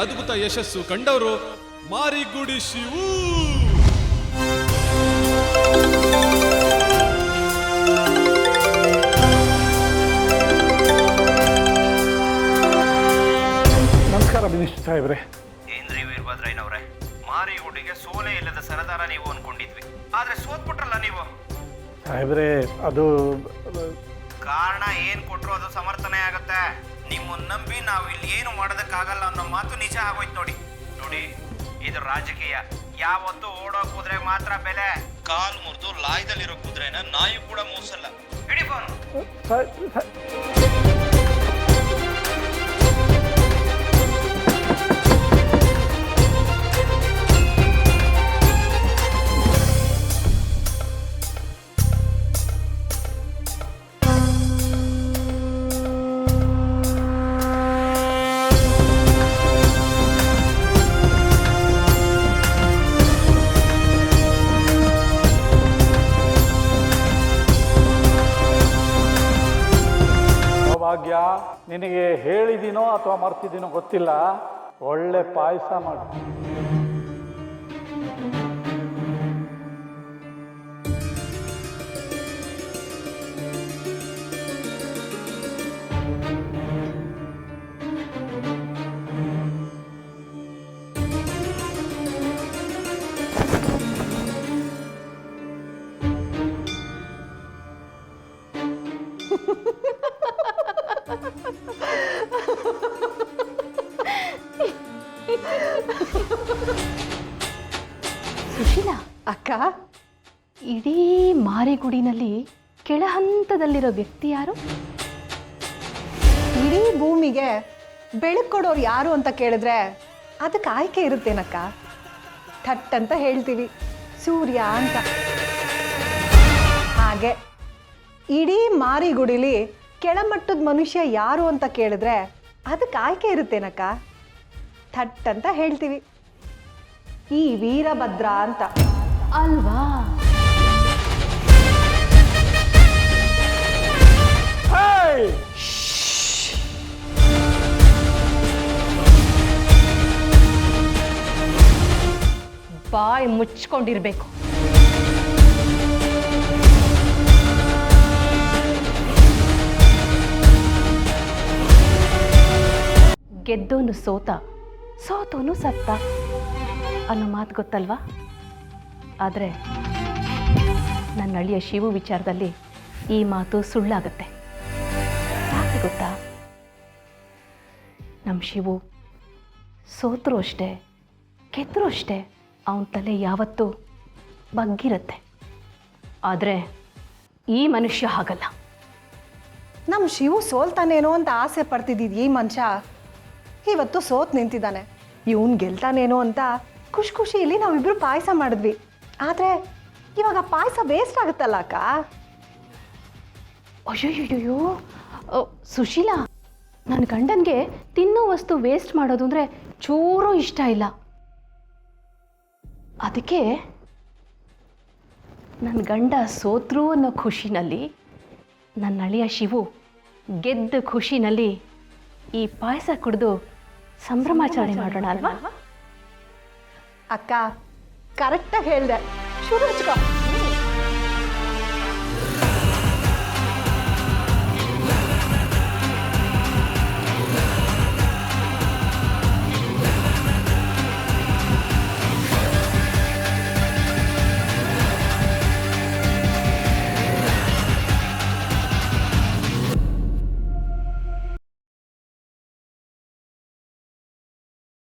ಅದ್ಭುತ ಯಶಸ್ಸು ಕಂಡವರು ಮಾರಿಗುಡಿ ಶಿವು. ನಮಸ್ಕಾರ ಮಿನಿಸ್ಟರ್ ಸಾಹೇಬ್ರೆ. ಏನ್ರಿ ವೀರಭದ್ರಯ್ಯನವ್ರೆ, ಮಾರಿಗುಡಿಗೆ ಸೋಲೆ ಇಲ್ಲದ ಸರದಾರ ನೀವು ಅನ್ಕೊಂಡಿದ್ವಿ, ಆದ್ರೆ ಸೋತ್ಬಿಟ್ರಲ್ಲ ನೀವು. ಸಾಹೇಬ್ರೆ, ಅದು ಕಾರಣ ಏನ್ ಕೊಟ್ರು ಅದು ಸಮರ್ಥನೆ ಆಗತ್ತೆ. ನಿಮ್ಮನ್ನ ನಂಬಿ ನಾವು ಇಲ್ಲಿ ಏನು ಮಾಡೋದಕ್ಕಾಗಲ್ಲ ಅನ್ನೋ ಮಾತು ನಿಜ ಆಗೋಯ್ತು ನೋಡಿ. ನೋಡಿ, ಇದು ರಾಜಕೀಯ. ಯಾವತ್ತು ಓಡೋ ಕುದುರೆ ಮಾತ್ರ ಬೆಲೆ. ಕಾಲು ಮುರಿದು ಲಾಯದಲ್ಲಿರೋ ಕುದುರೆನ ನಾಯಿ ಕೂಡ ಮೂಸಲ್ಲ. ಹಿಡಿ ಫೋನ್. ಭಾಗ್ಯ, ನಿನಗೆ ಹೇಳಿದ್ದೀನೋ ಅಥವಾ ಮರ್ತಿದ್ದೀನೋ ಗೊತ್ತಿಲ್ಲ, ಒಳ್ಳೆ ಪಾಯಸ ಮಾಡು. ಸುಶೀಲಾ ಅಕ್ಕ, ಇಡೀ ಮಾರಿಗುಡಿನಲ್ಲಿ ಕೆಳಹಂತದಲ್ಲಿರೋ ವ್ಯಕ್ತಿ ಯಾರು? ಇಡೀ ಭೂಮಿಗೆ ಬೆಳಕು ಕೊಡೋರು ಯಾರು ಅಂತ ಕೇಳಿದ್ರೆ ಅದಕ್ಕೆ ಆಯ್ಕೆ ಇರುತ್ತೇನಕ್ಕ? ಥಟ್ ಅಂತ ಹೇಳ್ತೀವಿ, ಸೂರ್ಯ ಅಂತ. ಹಾಗೆ ಇಡೀ ಮಾರಿಗುಡಿಲಿ ಕೆಳಮಟ್ಟದ ಮನುಷ್ಯ ಯಾರು ಅಂತ ಕೇಳಿದ್ರೆ ಅದಕ್ಕೆ ಆಯ್ಕೆ ಇರುತ್ತೇನಕ್ಕ? ಥಟ್ ಅಂತ ಹೇಳ್ತೀವಿ, ಈ ವೀರಭದ್ರ ಅಂತ. ಅಲ್ವಾ? ಬಾಯ್ ಮುಚ್ಕೊಂಡಿರ್ಬೇಕು. ಗೆದ್ದೋನು ಸೋತ, ಸೋತೋನು ಸತ್ತ ಅನ್ನೋ ಮಾತು ಗೊತ್ತಲ್ವಾ? ಆದರೆ ನನ್ನ ಅಳಿಯ ಶಿವು ವಿಚಾರದಲ್ಲಿ ಈ ಮಾತು ಸುಳ್ಳಾಗತ್ತೆ. ಯಾಕೆ ಗೊತ್ತಾ? ನಮ್ಮ ಶಿವು ಸೋತರೂ ಅಷ್ಟೇ, ಗೆದ್ದರೂ ಅಷ್ಟೇ, ಅವನ ತಲೆ ಯಾವತ್ತೂ ಬಗ್ಗಿರುತ್ತೆ. ಆದರೆ ಈ ಮನುಷ್ಯ ಹಾಗಲ್ಲ. ನಮ್ಮ ಶಿವು ಸೋಲ್ತಾನೇನೋ ಅಂತ ಆಸೆ ಪಡ್ತಿದ್ದಿದ್ದು ಈ ಮನುಷ್ಯ ಇವತ್ತು ಸೋತ್ ನಿಂತಿದ್ದಾನೆ. ಇವನ್ ಗೆಲ್ತಾನೇನೋ ಅಂತ ಖುಷಿಯಲ್ಲಿ ನಾವಿಬ್ರು ಪಾಯಸ ಮಾಡಿದ್ವಿ. ಆದರೆ ಇವಾಗ ಪಾಯಸ ವೇಸ್ಟ್ ಆಗುತ್ತಲ್ಲ ಅಕ್ಕ? ಅಯ್ಯೋ ಸುಶೀಲಾ, ನನ್ನ ಗಂಡನಿಗೆ ತಿನ್ನೋ ವಸ್ತು ವೇಸ್ಟ್ ಮಾಡೋದು ಅಂದರೆ ಚೂರೂ ಇಷ್ಟ ಇಲ್ಲ. ಅದಕ್ಕೆ ನನ್ನ ಗಂಡ ಸೋತ್ರು ಅನ್ನೋ ಖುಷಿನಲ್ಲಿ, ನನ್ನ ಅಳಿಯ ಶಿವು ಗೆದ್ದ ಖುಷಿನಲ್ಲಿ ಈ ಪಾಯಸ ಕುಡಿದು ಸಂಭ್ರಮಾಚರಣೆ ಮಾಡೋಣ ಅಲ್ವಾ? ಅಕ್ಕ, ಕರೆಕ್ಟಾಗಿ ಹೇಳ್ದೆ. ಶುರು ಹಚ್ಕೋ.